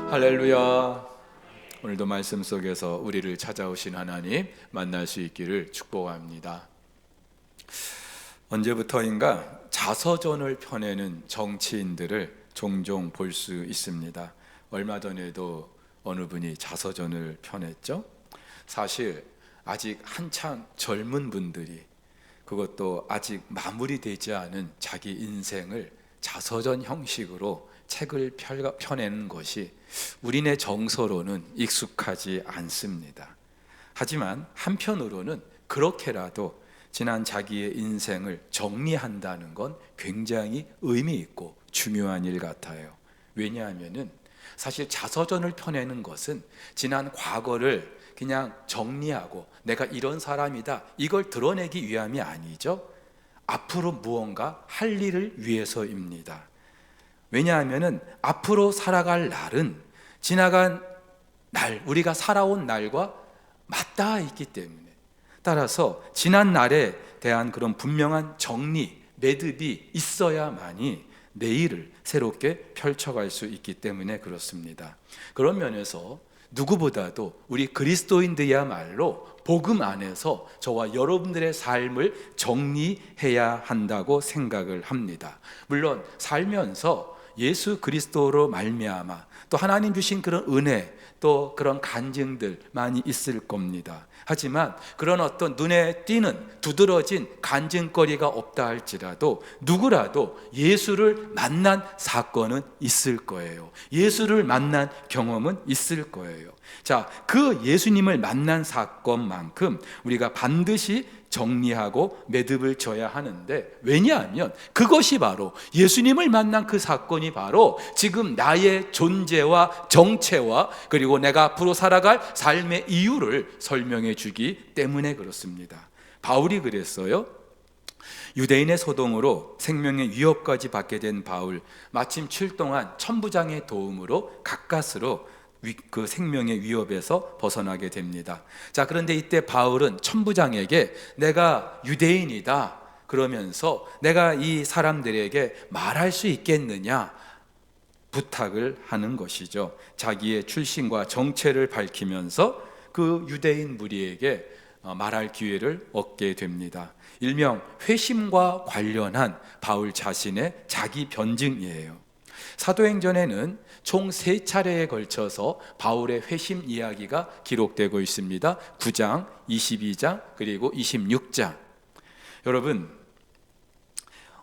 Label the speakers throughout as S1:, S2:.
S1: 할렐루야. 오늘도 말씀 속에서 우리를 찾아오신 하나님 만날 수 있기를 축복합니다. 언제부터인가 자서전을 펴내는 정치인들을 종종 볼 수 있습니다. 얼마 전에도 어느 분이 자서전을 펴냈죠. 사실 아직 한창 젊은 분들이, 그것도 아직 마무리되지 않은 자기 인생을 자서전 형식으로 책을 펴내는 것이 우리네 정서로는 익숙하지 않습니다. 하지만 한편으로는 그렇게라도 지난 자기의 인생을 정리한다는 건 굉장히 의미 있고 중요한 일 같아요. 왜냐하면은 사실 자서전을 펴내는 것은 지난 과거를 그냥 정리하고 내가 이런 사람이다 이걸 드러내기 위함이 아니죠. 앞으로 무언가 할 일을 위해서입니다. 왜냐하면은 앞으로 살아갈 날은 지나간 날, 우리가 살아온 날과 맞닿아 있기 때문에, 따라서 지난 날에 대한 그런 분명한 정리, 매듭이 있어야만이 내일을 새롭게 펼쳐갈 수 있기 때문에 그렇습니다. 그런 면에서 누구보다도 우리 그리스도인들이야말로 복음 안에서 저와 여러분들의 삶을 정리해야 한다고 생각을 합니다. 물론 살면서 예수 그리스도로 말미암아 또 하나님 주신 그런 은혜, 또 그런 간증들 많이 있을 겁니다. 하지만 그런 어떤 눈에 띄는 두드러진 간증거리가 없다 할지라도 누구라도 예수를 만난 사건은 있을 거예요. 예수를 만난 경험은 있을 거예요. 자, 그 예수님을 만난 사건만큼 우리가 반드시 정리하고 매듭을 져야 하는데, 왜냐하면 그것이 바로 예수님을 만난 그 사건이 바로 지금 나의 존재와 정체와 그리고 내가 앞으로 살아갈 삶의 이유를 설명해 주기 때문에 그렇습니다. 바울이 그랬어요. 유대인의 소동으로 생명의 위협까지 받게 된 바울, 마침 출동한 천부장의 도움으로 가까스로 그 생명의 위협에서 벗어나게 됩니다. 자, 그런데 이때 바울은 천부장에게 내가 유대인이다 그러면서 내가 이 사람들에게 말할 수 있겠느냐 부탁을 하는 것이죠. 자기의 출신과 정체를 밝히면서 그 유대인 무리에게 말할 기회를 얻게 됩니다. 일명 회심과 관련한 바울 자신의 자기 변증이에요. 사도행전에는 총 3차례에 걸쳐서 바울의 회심 이야기가 기록되고 있습니다. 9장, 22장, 그리고 26장. 여러분,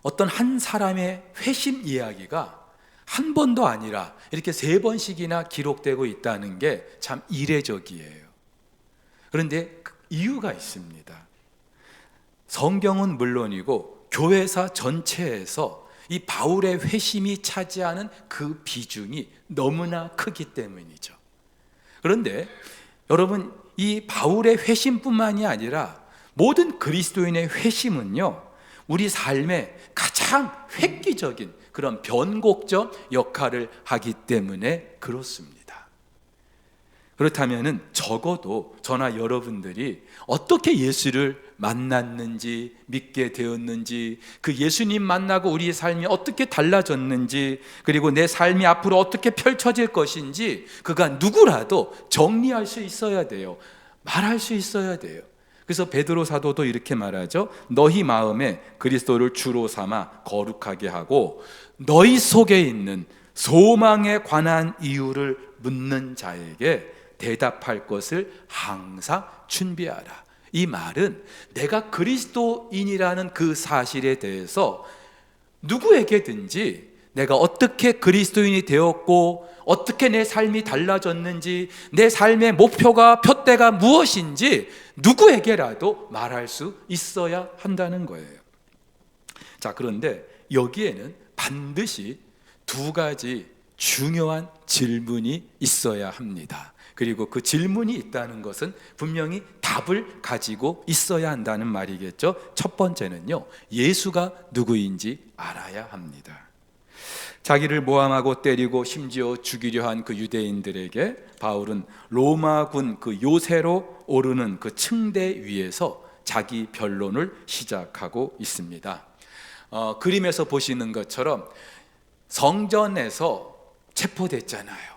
S1: 어떤 한 사람의 회심 이야기가 한 번도 아니라 이렇게 3번씩이나 기록되고 있다는 게 참 이례적이에요. 그런데 이유가 있습니다. 성경은 물론이고 교회사 전체에서 이 바울의 회심이 차지하는 그 비중이 너무나 크기 때문이죠. 그런데 여러분, 이 바울의 회심뿐만이 아니라 모든 그리스도인의 회심은요, 우리 삶의 가장 획기적인 그런 변곡점 역할을 하기 때문에 그렇습니다. 그렇다면 적어도 저나 여러분들이 어떻게 예수를 만났는지, 믿게 되었는지, 그 예수님 만나고 우리의 삶이 어떻게 달라졌는지, 그리고 내 삶이 앞으로 어떻게 펼쳐질 것인지 그가 누구라도 정리할 수 있어야 돼요. 말할 수 있어야 돼요. 그래서 베드로 사도도 이렇게 말하죠. 너희 마음에 그리스도를 주로 삼아 거룩하게 하고 너희 속에 있는 소망에 관한 이유를 묻는 자에게 대답할 것을 항상 준비하라. 이 말은 내가 그리스도인이라는 그 사실에 대해서 누구에게든지 내가 어떻게 그리스도인이 되었고 어떻게 내 삶이 달라졌는지, 내 삶의 목표가 표대가 무엇인지 누구에게라도 말할 수 있어야 한다는 거예요. 자, 그런데 여기에는 반드시 2가지 중요한 질문이 있어야 합니다. 그리고 그 질문이 있다는 것은 분명히 답을 가지고 있어야 한다는 말이겠죠. 첫 번째는요, 예수가 누구인지 알아야 합니다. 자기를 모함하고 때리고 심지어 죽이려 한 그 유대인들에게 바울은 로마군 그 요새로 오르는 그 층대 위에서 자기 변론을 시작하고 있습니다. 그림에서 보시는 것처럼 성전에서 체포됐잖아요.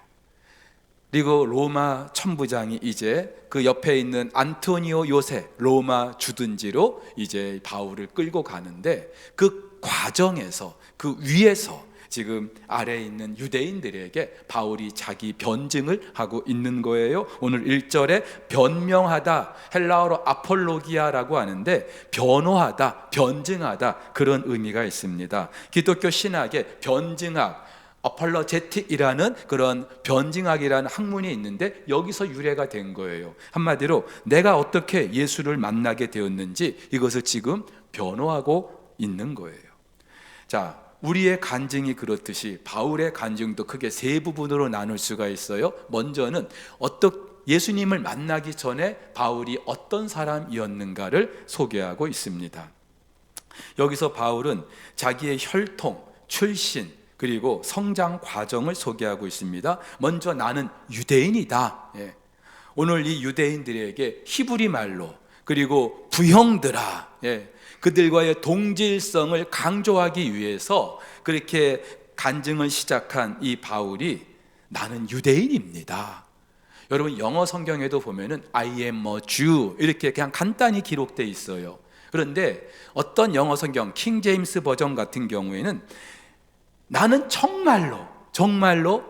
S1: 그리고 로마 천부장이 이제 그 옆에 있는 안토니오 요세 로마 주둔지로 이제 바울을 끌고 가는데, 그 과정에서 그 위에서 지금 아래에 있는 유대인들에게 바울이 자기 변증을 하고 있는 거예요. 오늘 1절에 변명하다, 헬라어로 아폴로기아라고 하는데 변호하다, 변증하다, 그런 의미가 있습니다. 기독교 신학의 변증학, 어펄러제틱이라는 그런 변증학이라는 학문이 있는데 여기서 유래가 된 거예요. 한마디로 내가 어떻게 예수를 만나게 되었는지 이것을 지금 변호하고 있는 거예요. 자, 우리의 간증이 그렇듯이 바울의 간증도 크게 세 부분으로 나눌 수가 있어요. 먼저는 예수님을 만나기 전에 바울이 어떤 사람이었는가를 소개하고 있습니다. 여기서 바울은 자기의 혈통, 출신, 그리고 성장 과정을 소개하고 있습니다. 먼저 나는 유대인이다. 오늘 이 유대인들에게 히브리 말로, 그리고 부형들아, 그들과의 동질성을 강조하기 위해서 그렇게 간증을 시작한 이 바울이 나는 유대인입니다. 여러분 영어 성경에도 보면은 I am a Jew 이렇게 그냥 간단히 기록되어 있어요. 그런데 어떤 영어 성경 킹 제임스 버전 같은 경우에는 나는 정말로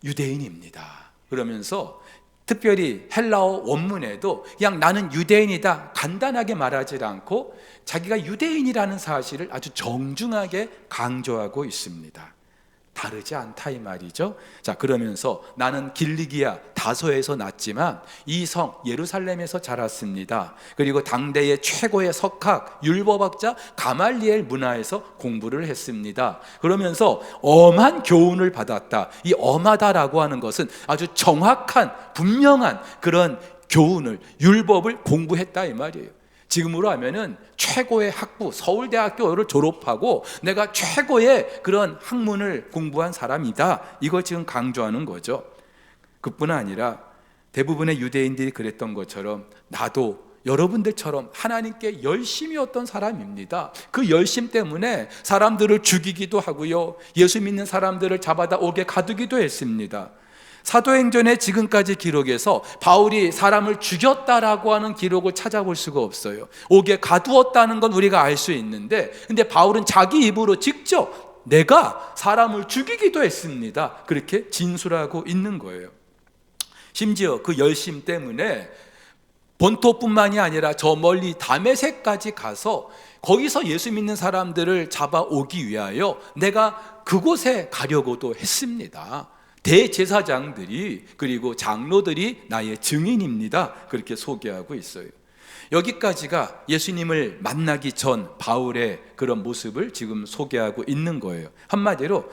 S1: 유대인입니다 그러면서 특별히 헬라어 원문에도 그냥 나는 유대인이다 간단하게 말하지 않고 자기가 유대인이라는 사실을 아주 정중하게 강조하고 있습니다. 다르지 않다 이 말이죠. 자, 그러면서 나는 길리기아 다소에서 났지만 이 성 예루살렘에서 자랐습니다. 그리고 당대의 최고의 석학 율법학자 가말리엘 문화에서 공부를 했습니다. 그러면서 엄한 교훈을 받았다. 이 엄하다라고 하는 것은 아주 정확한 분명한 그런 교훈을, 율법을 공부했다 이 말이에요. 지금으로 하면은 최고의 학부 서울대학교를 졸업하고 내가 최고의 그런 학문을 공부한 사람이다, 이걸 지금 강조하는 거죠. 그뿐 아니라 대부분의 유대인들이 그랬던 것처럼 나도 여러분들처럼 하나님께 열심이었던 사람입니다. 그 열심 때문에 사람들을 죽이기도 하고요, 예수 믿는 사람들을 잡아다 옥에 가두기도 했습니다. 사도행전의 지금까지 기록에서 바울이 사람을 죽였다라고 하는 기록을 찾아볼 수가 없어요. 옥에 가두었다는 건 우리가 알 수 있는데, 근데 바울은 자기 입으로 직접 내가 사람을 죽이기도 했습니다, 그렇게 진술하고 있는 거예요. 심지어 그 열심 때문에 본토뿐만이 아니라 저 멀리 다메섹까지 가서 거기서 예수 믿는 사람들을 잡아오기 위하여 내가 그곳에 가려고도 했습니다. 대제사장들이 그리고 장로들이 나의 증인입니다, 그렇게 소개하고 있어요. 여기까지가 예수님을 만나기 전 바울의 그런 모습을 지금 소개하고 있는 거예요. 한마디로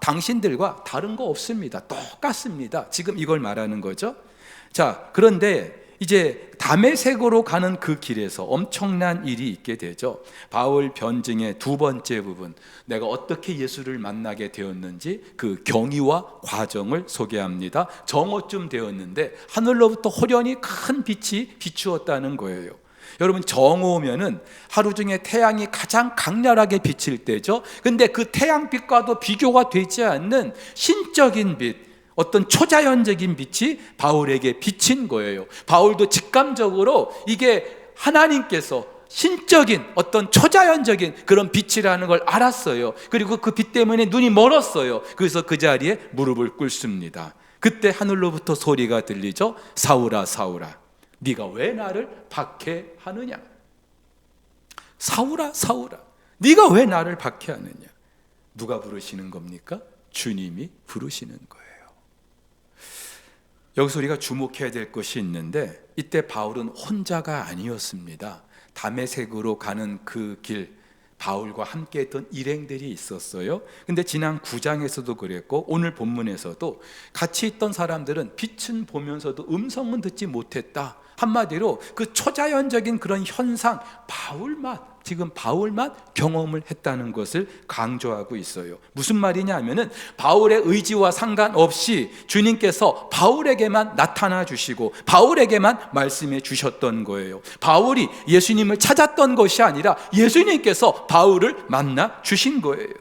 S1: 당신들과 다른 거 없습니다, 똑같습니다, 지금 이걸 말하는 거죠. 자, 그런데 이제 다메섹으로 가는 그 길에서 엄청난 일이 있게 되죠. 바울 변증의 두 번째 부분, 내가 어떻게 예수를 만나게 되었는지 그 경위와 과정을 소개합니다. 정오쯤 되었는데 하늘로부터 호련히 큰 빛이 비추었다는 거예요. 여러분 정오면은 하루 중에 태양이 가장 강렬하게 비칠 때죠. 근데 그 태양빛과도 비교가 되지 않는 신적인 빛, 어떤 초자연적인 빛이 바울에게 비친 거예요. 바울도 직감적으로 이게 하나님께서 신적인 어떤 초자연적인 그런 빛이라는 걸 알았어요. 그리고 그 빛 때문에 눈이 멀었어요. 그래서 그 자리에 무릎을 꿇습니다. 그때 하늘로부터 소리가 들리죠. 사울아 사울아, 네가 왜 나를 박해하느냐. 사울아 사울아, 네가 왜 나를 박해하느냐. 누가 부르시는 겁니까? 주님이 부르시는 거예요. 여기서 우리가 주목해야 될 것이 있는데, 이때 바울은 혼자가 아니었습니다. 다메섹으로 가는 그 길, 바울과 함께 했던 일행들이 있었어요. 근데 지난 9장에서도 그랬고 오늘 본문에서도 같이 있던 사람들은 빛은 보면서도 음성은 듣지 못했다. 한마디로 그 초자연적인 그런 현상, 바울만 경험을 했다는 것을 강조하고 있어요. 무슨 말이냐 하면은 바울의 의지와 상관없이 주님께서 바울에게만 나타나 주시고 바울에게만 말씀해 주셨던 거예요. 바울이 예수님을 찾았던 것이 아니라 예수님께서 바울을 만나 주신 거예요.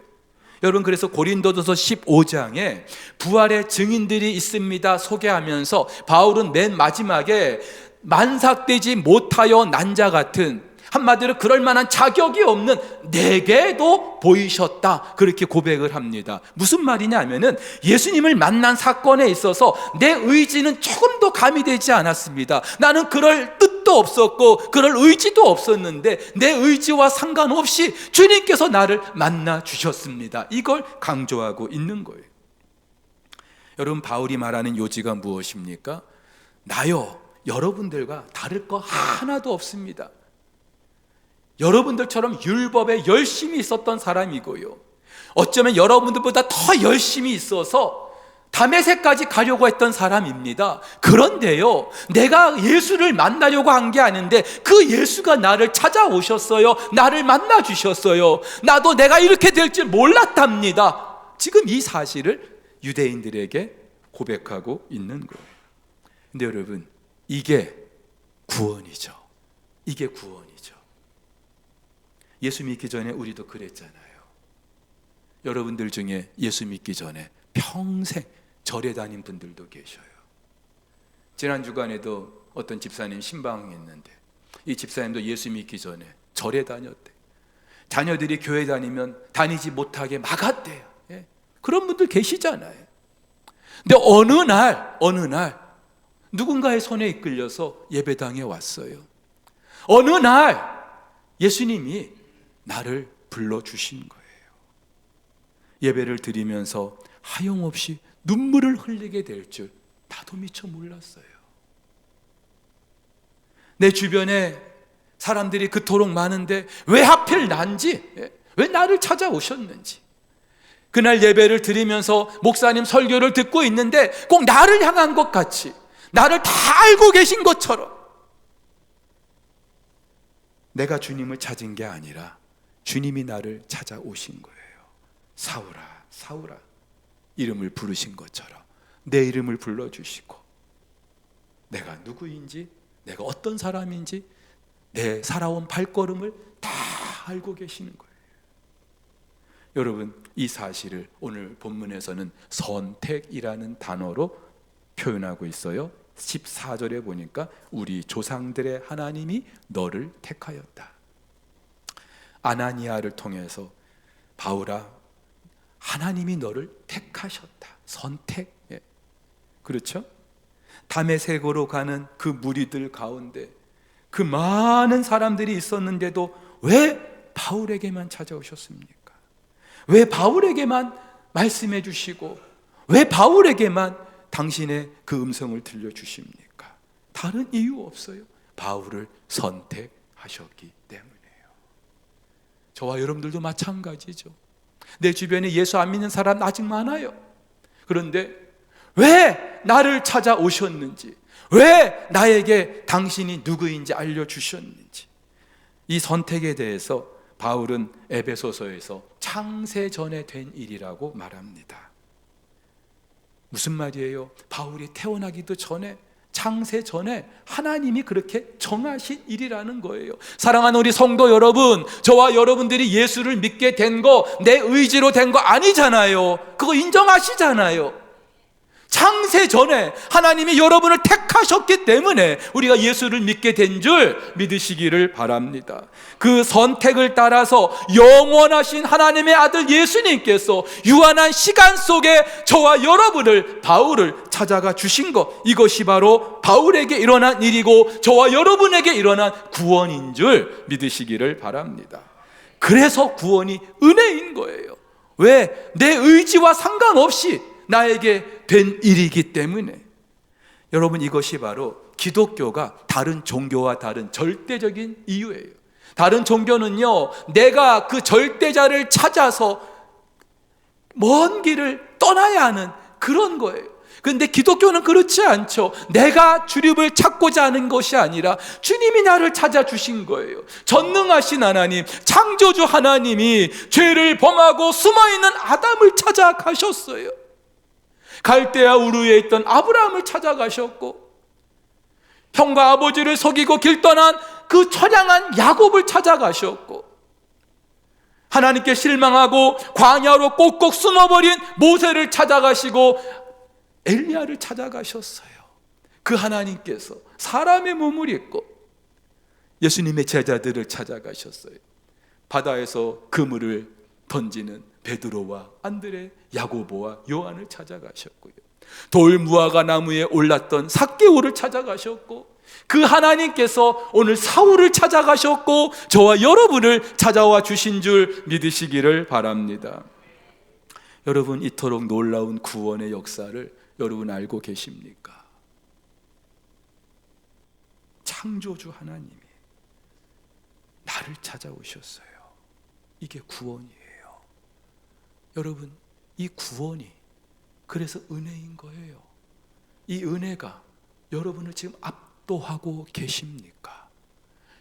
S1: 여러분, 그래서 고린도전서 15장에 부활의 증인들이 있습니다 소개하면서 바울은 맨 마지막에 만삭되지 못하여 난 자 같은, 한마디로 그럴 만한 자격이 없는 내게도 보이셨다, 그렇게 고백을 합니다. 무슨 말이냐 하면은 예수님을 만난 사건에 있어서 내 의지는 조금 더 가미되지 않았습니다. 나는 그럴 뜻도 없었고 그럴 의지도 없었는데 내 의지와 상관없이 주님께서 나를 만나 주셨습니다. 이걸 강조하고 있는 거예요. 여러분, 바울이 말하는 요지가 무엇입니까? 나요 여러분들과 다를 거 하나도 없습니다. 여러분들처럼 율법에 열심히 있었던 사람이고요, 어쩌면 여러분들보다 더 열심히 있어서 다메섹까지 가려고 했던 사람입니다. 그런데요, 내가 예수를 만나려고 한 게 아닌데 그 예수가 나를 찾아오셨어요. 나를 만나 주셨어요. 나도 내가 이렇게 될 줄 몰랐답니다. 지금 이 사실을 유대인들에게 고백하고 있는 거예요. 근데 여러분, 이게 구원이죠. 이게 구원이죠. 예수 믿기 전에 우리도 그랬잖아요. 여러분들 중에 예수 믿기 전에 평생 절에 다닌 분들도 계셔요. 지난 주간에도 어떤 집사님 신방했는데 이 집사님도 예수 믿기 전에 절에 다녔대. 자녀들이 교회 다니면 다니지 못하게 막았대요. 예. 그런 분들 계시잖아요. 근데 어느 날 누군가의 손에 이끌려서 예배당에 왔어요. 어느 날 예수님이 나를 불러주신 거예요. 예배를 드리면서 하염없이 눈물을 흘리게 될 줄 나도 미처 몰랐어요. 내 주변에 사람들이 그토록 많은데 왜 하필 난지, 왜 나를 찾아오셨는지, 그날 예배를 드리면서 목사님 설교를 듣고 있는데 꼭 나를 향한 것 같이, 나를 다 알고 계신 것처럼, 내가 주님을 찾은 게 아니라 주님이 나를 찾아오신 거예요. 사울아, 사울아, 이름을 부르신 것처럼 내 이름을 불러주시고 내가 누구인지, 내가 어떤 사람인지, 내 살아온 발걸음을 다 알고 계시는 거예요. 여러분, 이 사실을 오늘 본문에서는 선택이라는 단어로 표현하고 있어요. 14절에 보니까 우리 조상들의 하나님이 너를 택하였다. 아나니아를 통해서 바울아, 하나님이 너를 택하셨다. 선택. 예. 그렇죠? 다메섹으로 가는 그 무리들 가운데 그 많은 사람들이 있었는데도 왜 바울에게만 찾아오셨습니까? 왜 바울에게만 말씀해 주시고 왜 바울에게만 당신의 그 음성을 들려주십니까? 다른 이유 없어요. 바울을 선택하셨기 때문이에요. 저와 여러분들도 마찬가지죠. 내 주변에 예수 안 믿는 사람 아직 많아요. 그런데 왜 나를 찾아오셨는지, 왜 나에게 당신이 누구인지 알려주셨는지, 이 선택에 대해서 바울은 에베소서에서 창세 전에 된 일이라고 말합니다. 무슨 말이에요? 바울이 태어나기도 전에, 창세 전에 하나님이 그렇게 정하신 일이라는 거예요. 사랑하는 우리 성도 여러분, 저와 여러분들이 예수를 믿게 된 거 내 의지로 된 거 아니잖아요. 그거 인정하시잖아요. 창세 전에 하나님이 여러분을 택하셨기 때문에 우리가 예수를 믿게 된 줄 믿으시기를 바랍니다. 그 선택을 따라서 영원하신 하나님의 아들 예수님께서 유한한 시간 속에 저와 여러분을, 바울을 찾아가 주신 것, 이것이 바로 바울에게 일어난 일이고 저와 여러분에게 일어난 구원인 줄 믿으시기를 바랍니다. 그래서 구원이 은혜인 거예요. 왜? 내 의지와 상관없이 나에게 된 일이기 때문에. 여러분, 이것이 바로 기독교가 다른 종교와 다른 절대적인 이유예요. 다른 종교는요, 내가 그 절대자를 찾아서 먼 길을 떠나야 하는 그런 거예요. 그런데 기독교는 그렇지 않죠. 내가 주님을 찾고자 하는 것이 아니라 주님이 나를 찾아주신 거예요. 전능하신 하나님, 창조주 하나님이 죄를 범하고 숨어있는 아담을 찾아가셨어요. 갈대아 우르에 있던 아브라함을 찾아가셨고, 형과 아버지를 속이고 길 떠난 그 처량한 야곱을 찾아가셨고, 하나님께 실망하고 광야로 꼭꼭 숨어버린 모세를 찾아가시고 엘리야를 찾아가셨어요. 그 하나님께서 사람의 몸을 입고 예수님의 제자들을 찾아가셨어요. 바다에서 그물을 던지는 베드로와 안드레, 야고보와 요한을 찾아가셨고요. 돌 무화과 나무에 올랐던 삭개오를 찾아가셨고, 그 하나님께서 오늘 사울을 찾아가셨고 저와 여러분을 찾아와 주신 줄 믿으시기를 바랍니다. 여러분, 이토록 놀라운 구원의 역사를 여러분 알고 계십니까? 창조주 하나님이 나를 찾아오셨어요. 이게 구원이에요. 여러분, 이 구원이 그래서 은혜인 거예요. 이 은혜가 여러분을 지금 압도하고 계십니까?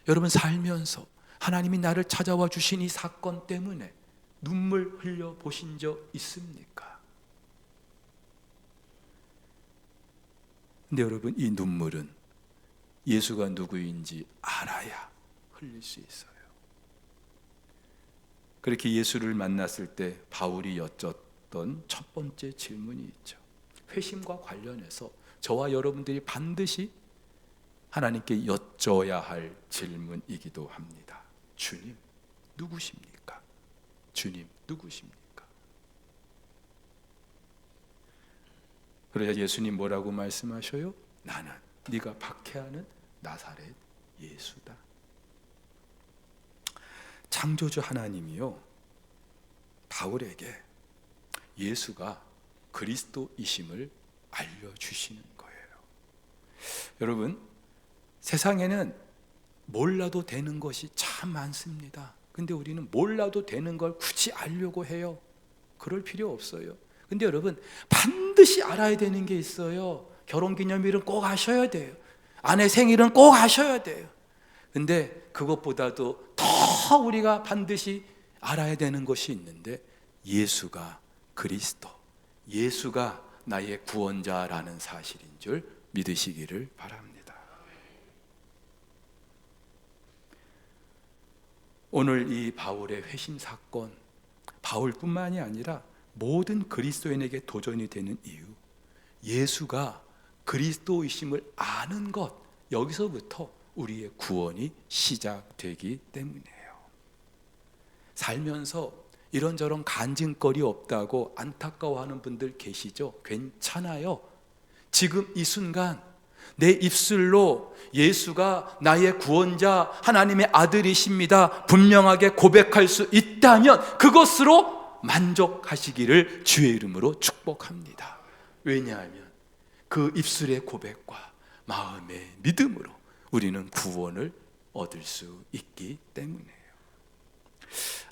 S1: 여러분 살면서 하나님이 나를 찾아와 주신 이 사건 때문에 눈물 흘려 보신 적 있습니까? 근데 여러분, 이 눈물은 예수가 누구인지 알아야 흘릴 수 있어요. 그렇게 예수를 만났을 때 바울이 여쭸던 첫 번째 질문이 있죠. 회심과 관련해서 저와 여러분들이 반드시 하나님께 여쭤야 할 질문이기도 합니다. 주님, 누구십니까? 주님, 누구십니까? 그러자 예수님 뭐라고 말씀하셔요? 나는 네가 박해하는 나사렛 예수다. 창조주 하나님이요, 바울에게 예수가 그리스도이심을 알려주시는 거예요. 여러분, 세상에는 몰라도 되는 것이 참 많습니다. 근데 우리는 몰라도 되는 걸 굳이 알려고 해요. 그럴 필요 없어요. 근데 여러분, 반드시 알아야 되는 게 있어요. 결혼기념일은 꼭 하셔야 돼요. 아내 생일은 꼭 하셔야 돼요. 근데 그것보다도 더 우리가 반드시 알아야 되는 것이 있는데, 예수가 그리스도, 예수가 나의 구원자라는 사실인 줄 믿으시기를 바랍니다. 오늘 이 바울의 회심 사건, 바울뿐만이 아니라 모든 그리스도인에게 도전이 되는 이유, 예수가 그리스도이심을 아는 것, 여기서부터 우리의 구원이 시작되기 때문이에요. 살면서 이런저런 간증거리 없다고 안타까워하는 분들 계시죠? 괜찮아요. 지금 이 순간 내 입술로 예수가 나의 구원자, 하나님의 아들이십니다 분명하게 고백할 수 있다면 그것으로 만족하시기를 주의 이름으로 축복합니다. 왜냐하면 그 입술의 고백과 마음의 믿음으로 우리는 구원을 얻을 수 있기 때문이에요.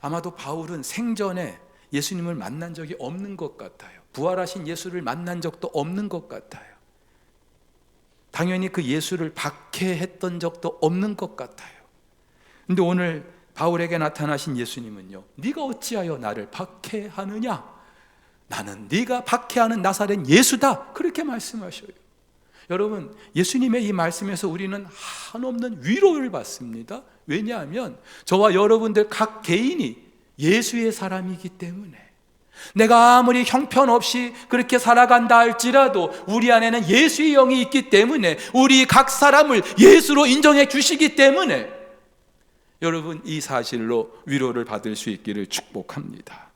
S1: 아마도 바울은 생전에 예수님을 만난 적이 없는 것 같아요. 부활하신 예수를 만난 적도 없는 것 같아요. 당연히 그 예수를 박해했던 적도 없는 것 같아요. 근데 오늘 바울에게 나타나신 예수님은요, 네가 어찌하여 나를 박해하느냐? 나는 네가 박해하는 나사렛 예수다, 그렇게 말씀하셔요. 여러분, 예수님의 이 말씀에서 우리는 한없는 위로를 받습니다. 왜냐하면 저와 여러분들 각 개인이 예수의 사람이기 때문에, 내가 아무리 형편없이 그렇게 살아간다 할지라도 우리 안에는 예수의 영이 있기 때문에, 우리 각 사람을 예수로 인정해 주시기 때문에 여러분, 이 사실로 위로를 받을 수 있기를 축복합니다.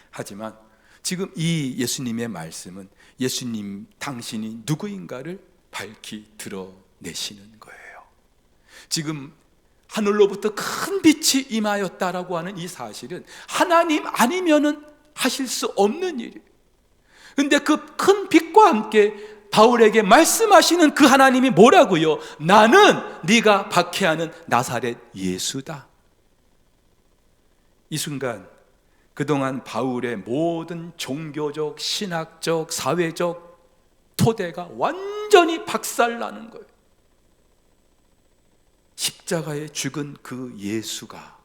S1: 하지만 지금 이 예수님의 말씀은 예수님 당신이 누구인가를 밝히 드러내시는 거예요. 지금 하늘로부터 큰 빛이 임하였다라고 하는 이 사실은 하나님 아니면은 하실 수 없는 일이에요. 근데 그 큰 빛과 함께 바울에게 말씀하시는 그 하나님이 뭐라고요? 나는 네가 박해하는 나사렛 예수다. 이 순간 그동안 바울의 모든 종교적, 신학적, 사회적 토대가 완전히 박살나는 거예요. 십자가에 죽은 그 예수가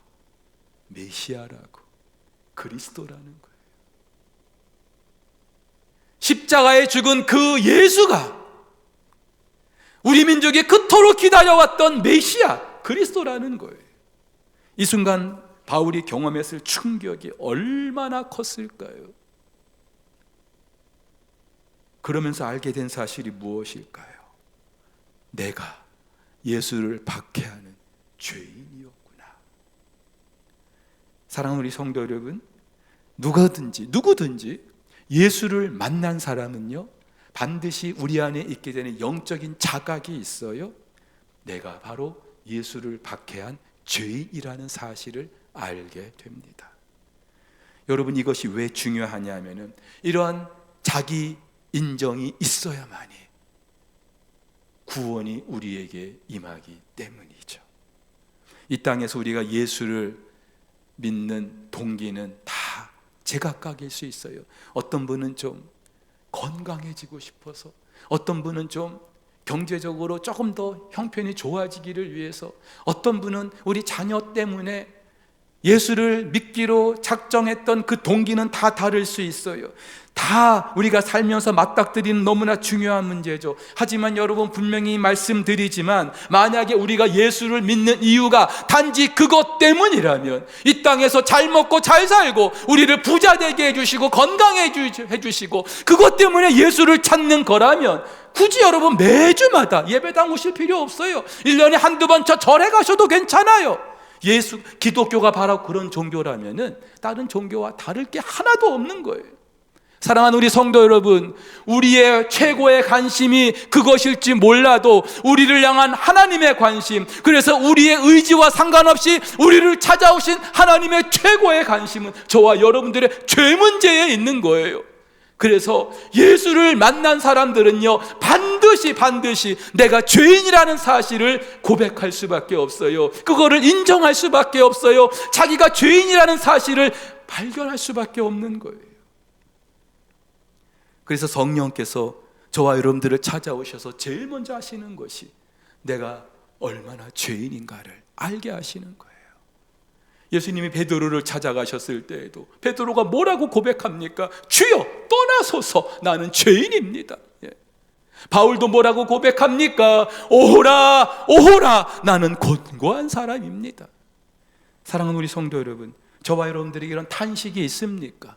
S1: 메시아라고, 그리스도라는 거예요. 십자가에 죽은 그 예수가 우리 민족이 그토록 기다려왔던 메시아, 그리스도라는 거예요. 이 순간 바울이 경험했을 충격이 얼마나 컸을까요? 그러면서 알게 된 사실이 무엇일까요? 내가 예수를 박해하는 죄인이었구나. 사랑하는 우리 성도 여러분, 누구든지 예수를 만난 사람은요, 반드시 우리 안에 있게 되는 영적인 자각이 있어요. 내가 바로 예수를 박해한 죄인이라는 사실을 알게 됩니다. 여러분, 이것이 왜 중요하냐면은 이러한 자기 인정이 있어야만이 구원이 우리에게 임하기 때문이죠. 이 땅에서 우리가 예수를 믿는 동기는 다 제각각일 수 있어요. 어떤 분은 좀 건강해지고 싶어서, 어떤 분은 좀 경제적으로 조금 더 형편이 좋아지기를 위해서, 어떤 분은 우리 자녀 때문에 예수를 믿기로 작정했던 그 동기는 다 다를 수 있어요. 다 우리가 살면서 맞닥뜨리는 너무나 중요한 문제죠. 하지만 여러분, 분명히 말씀드리지만 만약에 우리가 예수를 믿는 이유가 단지 그것 때문이라면, 이 땅에서 잘 먹고 잘 살고 우리를 부자 되게 해주시고 건강해주시고 그것 때문에 예수를 찾는 거라면 굳이 여러분 매주마다 예배당 오실 필요 없어요. 1년에 한두 번 절에 가셔도 괜찮아요. 기독교가 바로 그런 종교라면은 다른 종교와 다를 게 하나도 없는 거예요. 사랑하는 우리 성도 여러분, 우리의 최고의 관심이 그것일지 몰라도 우리를 향한 하나님의 관심, 그래서 우리의 의지와 상관없이 우리를 찾아오신 하나님의 최고의 관심은 저와 여러분들의 죄 문제에 있는 거예요. 그래서 예수를 만난 사람들은요, 반드시 내가 죄인이라는 사실을 고백할 수밖에 없어요. 그거를 인정할 수밖에 없어요. 자기가 죄인이라는 사실을 발견할 수밖에 없는 거예요. 그래서 성령께서 저와 여러분들을 찾아오셔서 제일 먼저 하시는 것이 내가 얼마나 죄인인가를 알게 하시는 거예요. 예수님이 베드로를 찾아가셨을 때에도 베드로가 뭐라고 고백합니까? 주여, 떠나소서, 나는 죄인입니다. 바울도 뭐라고 고백합니까? 오호라, 나는 곤고한 사람입니다. 사랑하는 우리 성도 여러분, 저와 여러분들에게 이런 탄식이 있습니까?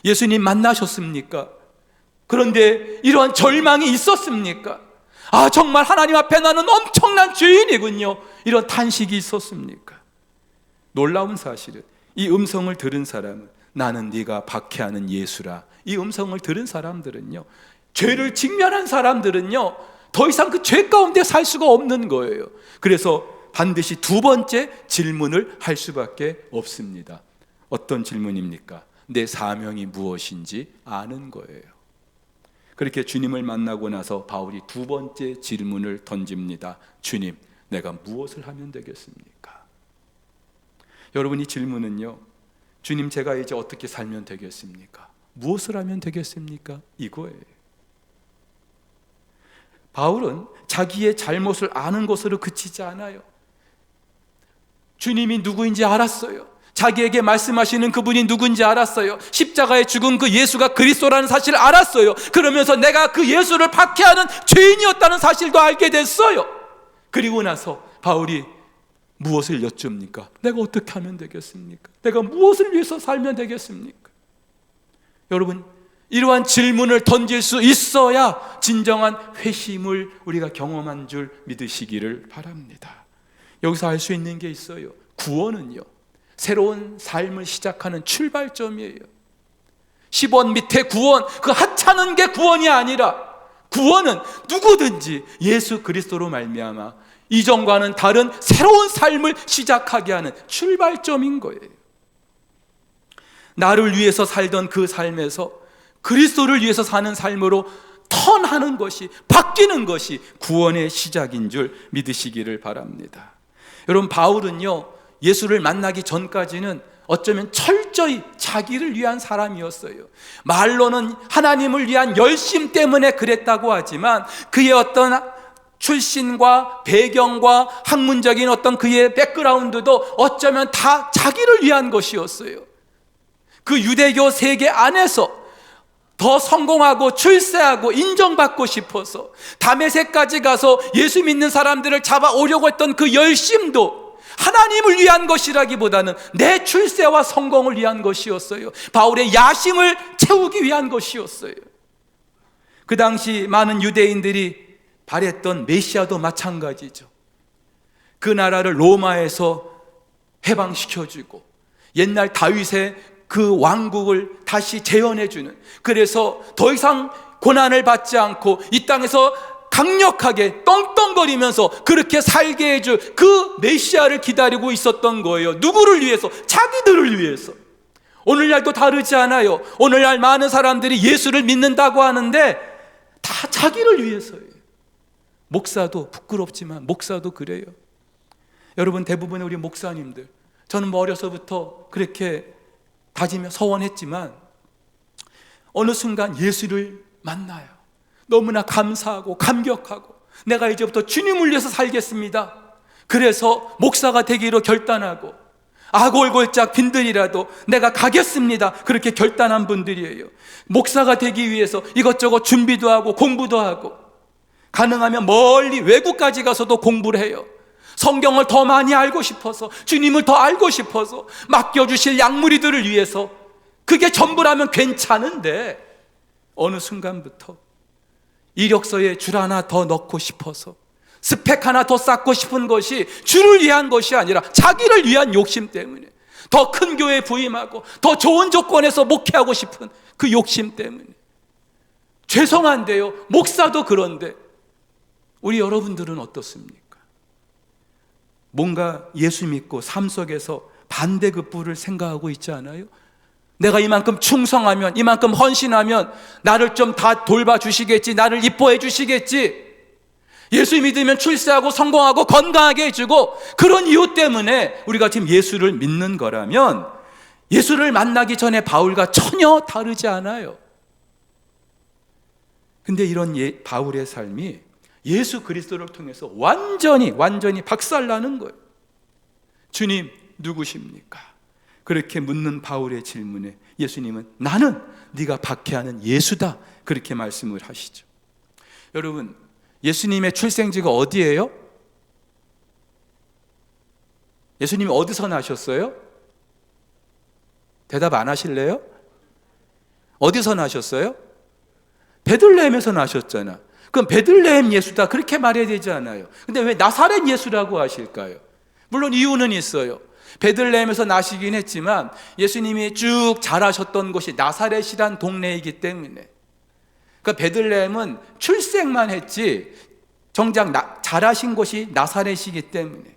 S1: 예수님 만나셨습니까? 그런데 이러한 절망이 있었습니까? 정말 하나님 앞에 나는 엄청난 죄인이군요, 이런 탄식이 있었습니까? 놀라운 사실은 이 음성을 들은 사람은 나는 네가 박해하는 예수라, 이 음성을 들은 사람들은요, 죄를 직면한 사람들은요, 더 이상 그 죄 가운데 살 수가 없는 거예요. 그래서 반드시 두 번째 질문을 할 수밖에 없습니다. 어떤 질문입니까? 내 사명이 무엇인지 아는 거예요. 그렇게 주님을 만나고 나서 바울이 두 번째 질문을 던집니다. 주님, 내가 무엇을 하면 되겠습니까? 여러분, 이 질문은요, 주님, 제가 이제 어떻게 살면 되겠습니까? 무엇을 하면 되겠습니까? 이거예요. 바울은 자기의 잘못을 아는 것으로 그치지 않아요. 주님이 누구인지 알았어요. 자기에게 말씀하시는 그분이 누군지 알았어요. 십자가에 죽은 그 예수가 그리스도라는 사실을 알았어요. 그러면서 내가 그 예수를 박해하는 죄인이었다는 사실도 알게 됐어요. 그리고 나서 바울이 무엇을 여쭙니까? 내가 어떻게 하면 되겠습니까? 내가 무엇을 위해서 살면 되겠습니까? 여러분, 이러한 질문을 던질 수 있어야 진정한 회심을 우리가 경험한 줄 믿으시기를 바랍니다. 여기서 알 수 있는 게 있어요. 구원은요, 새로운 삶을 시작하는 출발점이에요. 10원 밑에 구원, 그 하찮은 게 구원이 아니라, 구원은 누구든지 예수 그리스도로 말미암아 이전과는 다른 새로운 삶을 시작하게 하는 출발점인 거예요. 나를 위해서 살던 그 삶에서 그리스도를 위해서 사는 삶으로 턴하는 것이, 바뀌는 것이 구원의 시작인 줄 믿으시기를 바랍니다. 여러분, 바울은요, 예수를 만나기 전까지는 어쩌면 철저히 자기를 위한 사람이었어요. 말로는 하나님을 위한 열심 때문에 그랬다고 하지만 그의 어떤 출신과 배경과 학문적인 어떤 그의 백그라운드도 어쩌면 다 자기를 위한 것이었어요. 그 유대교 세계 안에서 더 성공하고 출세하고 인정받고 싶어서 다메섹까지 가서 예수 믿는 사람들을 잡아오려고 했던 그 열심도 하나님을 위한 것이라기보다는 내 출세와 성공을 위한 것이었어요. 바울의 야심을 채우기 위한 것이었어요. 그 당시 많은 유대인들이 바랬던 메시아도 마찬가지죠. 그 나라를 로마에서 해방시켜주고 옛날 다윗의 그 왕국을 다시 재현해주는, 그래서 더 이상 고난을 받지 않고 이 땅에서 강력하게 떵떵거리면서 그렇게 살게 해줄 그 메시아를 기다리고 있었던 거예요. 누구를 위해서? 자기들을 위해서. 오늘날도 다르지 않아요. 오늘날 많은 사람들이 예수를 믿는다고 하는데 다 자기를 위해서예요. 목사도, 부끄럽지만 목사도 그래요. 여러분, 대부분의 우리 목사님들, 저는 뭐 어려서부터 그렇게 다지며 서원했지만 어느 순간 예수를 만나요. 너무나 감사하고 감격하고 내가 이제부터 주님을 위해서 살겠습니다. 그래서 목사가 되기로 결단하고 아골골짝 빈들이라도 내가 가겠습니다. 그렇게 결단한 분들이에요. 목사가 되기 위해서 이것저것 준비도 하고 공부도 하고 가능하면 멀리 외국까지 가서도 공부를 해요. 성경을 더 많이 알고 싶어서, 주님을 더 알고 싶어서, 맡겨주실 양무리들을 위해서. 그게 전부라면 괜찮은데 어느 순간부터 이력서에 줄 하나 더 넣고 싶어서, 스펙 하나 더 쌓고 싶은 것이 주를 위한 것이 아니라 자기를 위한 욕심 때문에, 더 큰 교회에 부임하고 더 좋은 조건에서 목회하고 싶은 그 욕심 때문에. 죄송한데요, 목사도 그런데 우리 여러분들은 어떻습니까? 뭔가 예수 믿고 삶 속에서 반대급부를 생각하고 있지 않아요? 내가 이만큼 충성하면, 이만큼 헌신하면 나를 좀 다 돌봐주시겠지, 나를 이뻐해 주시겠지, 예수 믿으면 출세하고 성공하고 건강하게 해주고, 그런 이유 때문에 우리가 지금 예수를 믿는 거라면 예수를 만나기 전에 바울과 전혀 다르지 않아요. 근데 이런 바울의 삶이 예수 그리스도를 통해서 완전히 박살나는 거예요. 주님 누구십니까? 그렇게 묻는 바울의 질문에 예수님은 나는 네가 박해하는 예수다, 그렇게 말씀을 하시죠. 여러분, 예수님의 출생지가 어디예요? 예수님이 어디서 나셨어요? 대답 안 하실래요? 어디서 나셨어요? 베들레헴에서 나셨잖아. 그럼 베들레헴 예수다, 그렇게 말해야 되지 않아요? 근데 왜 나사렛 예수라고 하실까요? 물론 이유는 있어요. 베들레헴에서 나시긴 했지만 예수님이 쭉 자라셨던 곳이 나사렛이란 동네이기 때문에. 그러니까 베들레헴은 출생만 했지 정작 자라신 곳이 나사렛이기 때문에.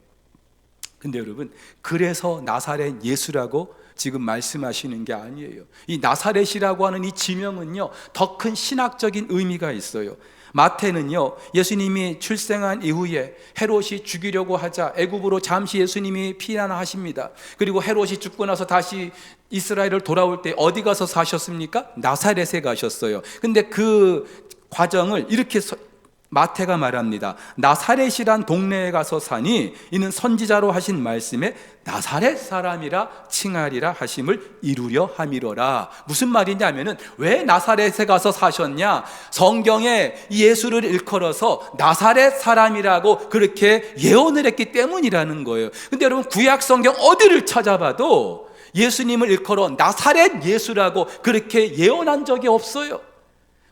S1: 근데 여러분, 그래서 나사렛 예수라고 지금 말씀하시는 게 아니에요. 이 나사렛이라고 하는 이 지명은요, 더 큰 신학적인 의미가 있어요. 마태는요, 예수님이 출생한 이후에 헤롯이 죽이려고 하자 애굽으로 잠시 예수님이 피난하십니다. 그리고 헤롯이 죽고 나서 다시 이스라엘을 돌아올 때 어디 가서 사셨습니까? 나사렛에 가셨어요. 근데 그 과정을 이렇게 마태가 말합니다. 나사렛이란 동네에 가서 사니 이는 선지자로 하신 말씀에 나사렛 사람이라 칭하리라 하심을 이루려 함이로라. 무슨 말이냐면은 왜 나사렛에 가서 사셨냐? 성경에 예수를 일컬어서 나사렛 사람이라고 그렇게 예언을 했기 때문이라는 거예요. 근데 여러분, 구약 성경 어디를 찾아봐도 예수님을 일컬어 나사렛 예수라고 그렇게 예언한 적이 없어요.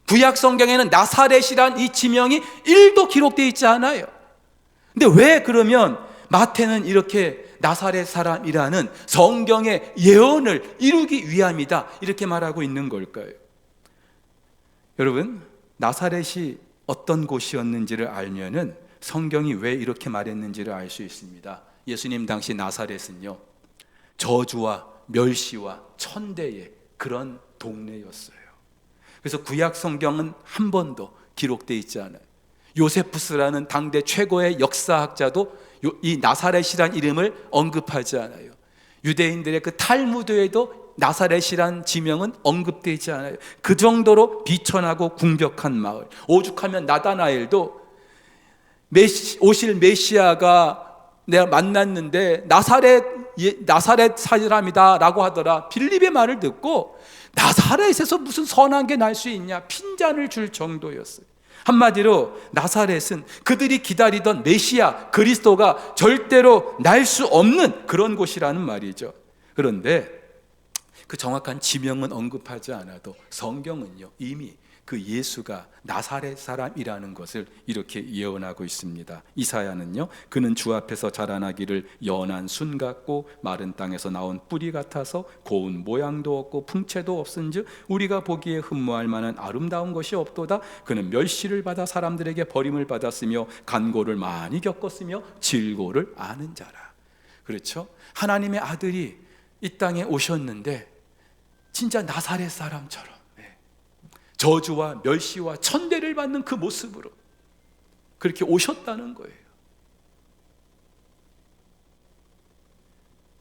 S1: 구약 성경에는 나사렛이란 이 지명이 1도 기록되어 있지 않아요. 근데 왜 그러면 마태는 이렇게 나사렛 사람이라는 성경의 예언을 이루기 위함이다, 이렇게 말하고 있는 걸까요? 여러분, 나사렛이 어떤 곳이었는지를 알면은 성경이 왜 이렇게 말했는지를 알 수 있습니다. 예수님 당시 나사렛은요, 저주와 멸시와 천대의 그런 동네였어요. 그래서 구약 성경은 한 번도 기록되어 있지 않아요. 요세푸스라는 당대 최고의 역사학자도 이 나사렛이란 이름을 언급하지 않아요. 유대인들의 그 탈무드에도 나사렛이란 지명은 언급되지 않아요. 그 정도로 비천하고 궁벽한 마을. 오죽하면 나다나엘도 오실 메시아가 내가 만났는데 나사렛 사람이다 라고 하더라. 빌립의 말을 듣고 나사렛에서 무슨 선한 게 날 수 있냐, 핀잔을 줄 정도였어요. 한마디로 나사렛은 그들이 기다리던 메시아 그리스도가 절대로 날 수 없는 그런 곳이라는 말이죠. 그런데 그 정확한 지명은 언급하지 않아도 성경은요, 이미 그 예수가 나사렛 사람이라는 것을 이렇게 예언하고 있습니다. 이사야는요, 그는 주 앞에서 자라나기를 연한 순 같고 마른 땅에서 나온 뿌리 같아서 고운 모양도 없고 풍채도 없은즉 우리가 보기에 흠모할 만한 아름다운 것이 없도다. 그는 멸시를 받아 사람들에게 버림을 받았으며 간고를 많이 겪었으며 질고를 아는 자라. 그렇죠? 하나님의 아들이 이 땅에 오셨는데 진짜 나사렛 사람처럼 저주와 멸시와 천대를 받는 그 모습으로 그렇게 오셨다는 거예요.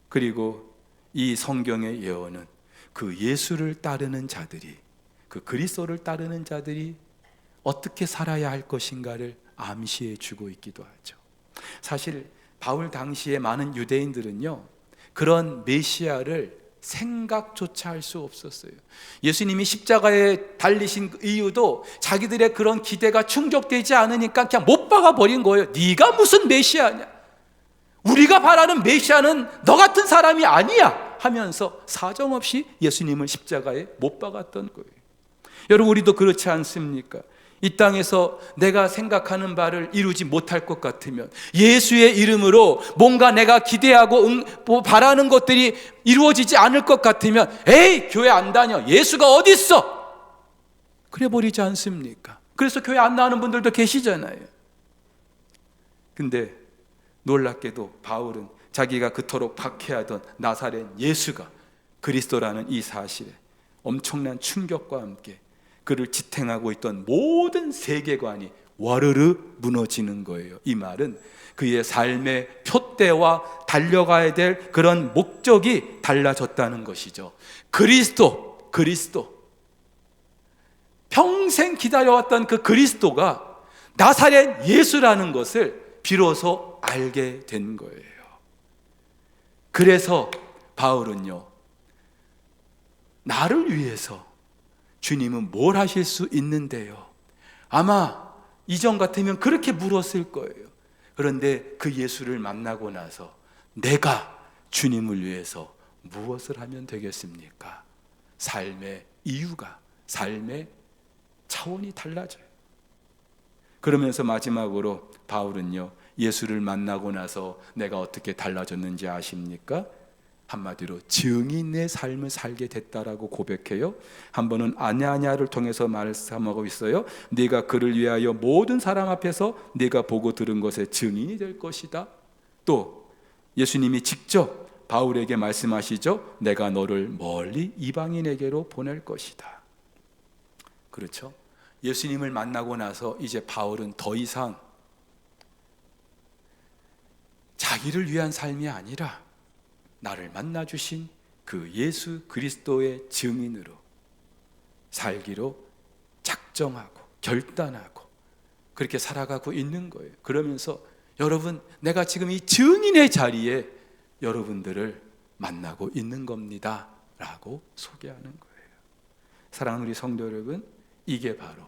S1: 그리고 이 성경의 예언은 그 예수를 따르는 자들이, 그 그리스도를 따르는 자들이 어떻게 살아야 할 것인가를 암시해 주고 있기도 하죠. 사실 바울 당시에 많은 유대인들은요, 그런 메시아를 생각조차 할 수 없었어요. 예수님이 십자가에 달리신 이유도 자기들의 그런 기대가 충족되지 않으니까 그냥 못 박아 버린 거예요. 네가 무슨 메시아냐? 우리가 바라는 메시아는 너 같은 사람이 아니야 하면서 사정없이 예수님을 십자가에 못 박았던 거예요. 여러분, 우리도 그렇지 않습니까? 이 땅에서 내가 생각하는 바를 이루지 못할 것 같으면, 예수의 이름으로 뭔가 내가 기대하고 바라는 것들이 이루어지지 않을 것 같으면, 에이, 교회 안 다녀, 예수가 어디 있어? 그래 버리지 않습니까? 그래서 교회 안 나오는 분들도 계시잖아요. 근데 놀랍게도 바울은 자기가 그토록 박해하던 나사렛 예수가 그리스도라는 이 사실에 엄청난 충격과 함께 그를 지탱하고 있던 모든 세계관이 와르르 무너지는 거예요. 이 말은 그의 삶의 표대와 달려가야 될 그런 목적이 달라졌다는 것이죠. 그리스도 평생 기다려왔던 그 그리스도가 나사렛 예수라는 것을 비로소 알게 된 거예요. 그래서 바울은요, 나를 위해서 주님은 뭘 하실 수 있는데요? 아마 이전 같으면 그렇게 물었을 거예요. 그런데 그 예수를 만나고 나서 내가 주님을 위해서 무엇을 하면 되겠습니까? 삶의 이유가, 삶의 차원이 달라져요. 그러면서 마지막으로 바울은요, 예수를 만나고 나서 내가 어떻게 달라졌는지 아십니까? 한마디로 증인의 삶을 살게 됐다라고 고백해요. 한 번은 아냐냐를 통해서 말씀하고 있어요. 네가 그를 위하여 모든 사람 앞에서 네가 보고 들은 것의 증인이 될 것이다. 또 예수님이 직접 바울에게 말씀하시죠. 내가 너를 멀리 이방인에게로 보낼 것이다. 그렇죠? 예수님을 만나고 나서 이제 바울은 더 이상 자기를 위한 삶이 아니라 나를 만나주신 그 예수 그리스도의 증인으로 살기로 작정하고 결단하고 그렇게 살아가고 있는 거예요. 그러면서 여러분, 내가 지금 이 증인의 자리에 여러분들을 만나고 있는 겁니다 라고 소개하는 거예요. 사랑하는 우리 성도 여러분, 이게 바로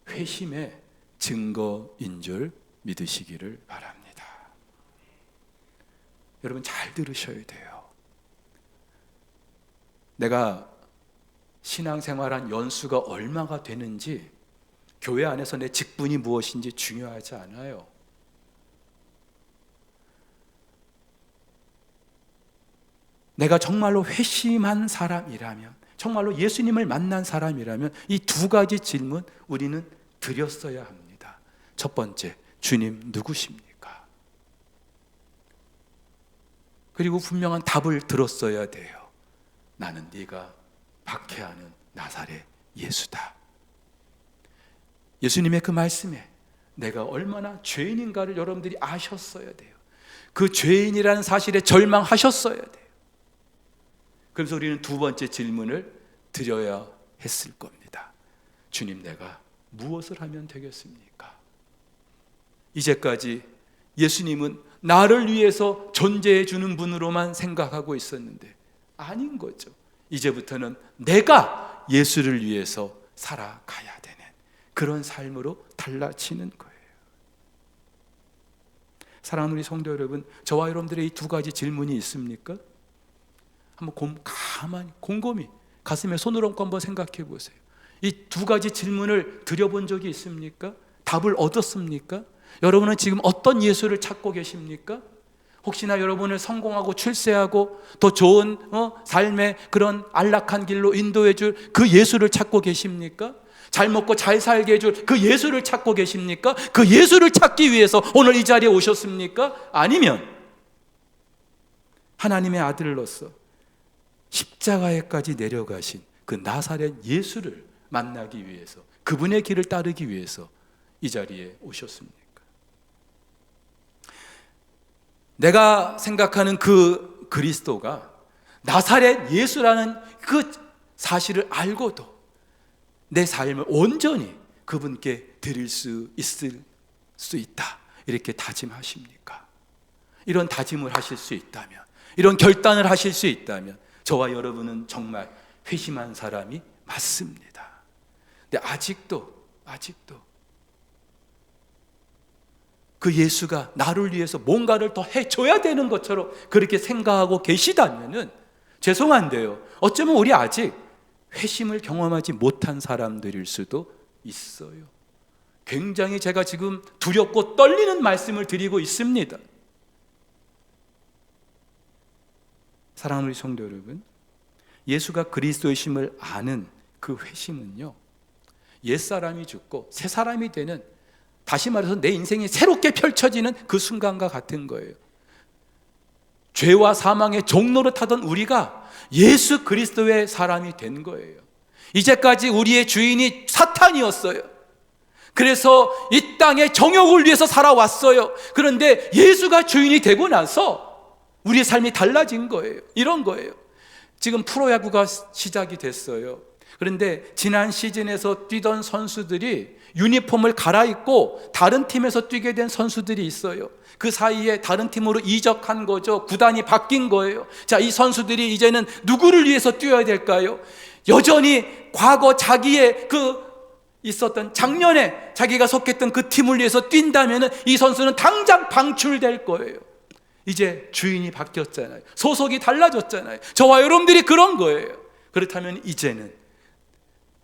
S1: 회심의 증거인 줄 믿으시기를 바랍니다. 여러분, 잘 들으셔야 돼요. 내가 신앙생활한 연수가 얼마가 되는지, 교회 안에서 내 직분이 무엇인지 중요하지 않아요. 내가 정말로 회심한 사람이라면, 정말로 예수님을 만난 사람이라면 이 두 가지 질문 우리는 드렸어야 합니다. 첫 번째, 주님 누구십니까? 그리고 분명한 답을 들었어야 돼요. 나는 네가 박해하는 나사렛 예수다. 예수님의 그 말씀에 내가 얼마나 죄인인가를 여러분들이 아셨어야 돼요. 그 죄인이라는 사실에 절망하셨어야 돼요. 그래서 우리는 두 번째 질문을 드려야 했을 겁니다. 주님, 내가 무엇을 하면 되겠습니까? 이제까지 예수님은 나를 위해서 존재해 주는 분으로만 생각하고 있었는데 아닌 거죠. 이제부터는 내가 예수를 위해서 살아가야 되는 그런 삶으로 달라지는 거예요. 사랑하는 우리 성도 여러분, 저와 여러분들의 이 두 가지 질문이 있습니까? 한번 가만히 곰곰이 가슴에 손을 얹고 한번 생각해 보세요. 이 두 가지 질문을 드려본 적이 있습니까? 답을 얻었습니까? 여러분은 지금 어떤 예수를 찾고 계십니까? 혹시나 여러분을 성공하고 출세하고 더 좋은 삶의 그런 안락한 길로 인도해 줄 그 예수를 찾고 계십니까? 잘 먹고 잘 살게 해줄 그 예수를 찾고 계십니까? 그 예수를 찾기 위해서 오늘 이 자리에 오셨습니까? 아니면 하나님의 아들로서 십자가에까지 내려가신 그 나사렛 예수를 만나기 위해서, 그분의 길을 따르기 위해서 이 자리에 오셨습니까? 내가 생각하는 그 그리스도가 나사렛 예수라는 그 사실을 알고도 내 삶을 온전히 그분께 드릴 수 있을 수 있다, 이렇게 다짐하십니까? 이런 다짐을 하실 수 있다면, 이런 결단을 하실 수 있다면 저와 여러분은 정말 회심한 사람이 맞습니다. 근데 아직도 그 예수가 나를 위해서 뭔가를 더 해줘야 되는 것처럼 그렇게 생각하고 계시다면은 죄송한데요, 어쩌면 우리 아직 회심을 경험하지 못한 사람들일 수도 있어요. 굉장히 제가 지금 두렵고 떨리는 말씀을 드리고 있습니다. 사랑하는 우리 성도 여러분, 예수가 그리스도이심을 아는 그 회심은요, 옛사람이 죽고 새 사람이 되는, 다시 말해서 내 인생이 새롭게 펼쳐지는 그 순간과 같은 거예요. 죄와 사망의 종로를 타던 우리가 예수 그리스도의 사람이 된 거예요. 이제까지 우리의 주인이 사탄이었어요. 그래서 이 땅의 정욕을 위해서 살아왔어요. 그런데 예수가 주인이 되고 나서 우리의 삶이 달라진 거예요. 이런 거예요. 지금 프로야구가 시작이 됐어요. 그런데 지난 시즌에서 뛰던 선수들이 유니폼을 갈아입고 다른 팀에서 뛰게 된 선수들이 있어요. 그 사이에 다른 팀으로 이적한 거죠. 구단이 바뀐 거예요. 자, 이 선수들이 이제는 누구를 위해서 뛰어야 될까요? 여전히 과거 자기의 있었던 작년에 자기가 속했던 그 팀을 위해서 뛴다면 이 선수는 당장 방출될 거예요. 이제 주인이 바뀌었잖아요. 소속이 달라졌잖아요. 저와 여러분들이 그런 거예요. 그렇다면 이제는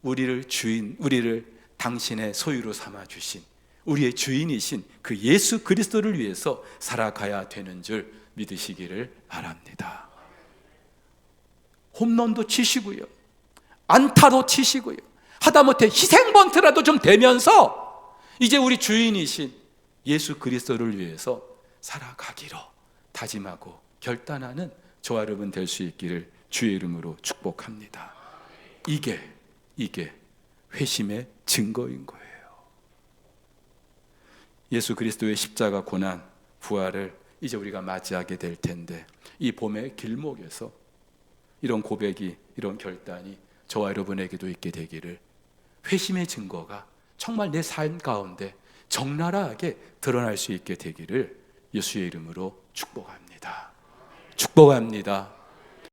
S1: 우리를 당신의 소유로 삼아 주신 우리의 주인이신 그 예수 그리스도를 위해서 살아가야 되는 줄 믿으시기를 바랍니다. 홈런도 치시고요, 안타도 치시고요, 하다못해 희생번트라도 좀 되면서 이제 우리 주인이신 예수 그리스도를 위해서 살아가기로 다짐하고 결단하는 저와 여러분 될 수 있기를 주의 이름으로 축복합니다. 이게 회심의 증거인 거예요. 예수 그리스도의 십자가 고난, 부활을 이제 우리가 맞이하게 될 텐데, 이 봄의 길목에서 이런 고백이, 이런 결단이 저와 여러분에게도 있게 되기를, 회심의 증거가 정말 내 삶 가운데 적나라하게 드러날 수 있게 되기를 예수의 이름으로 축복합니다. 축복합니다.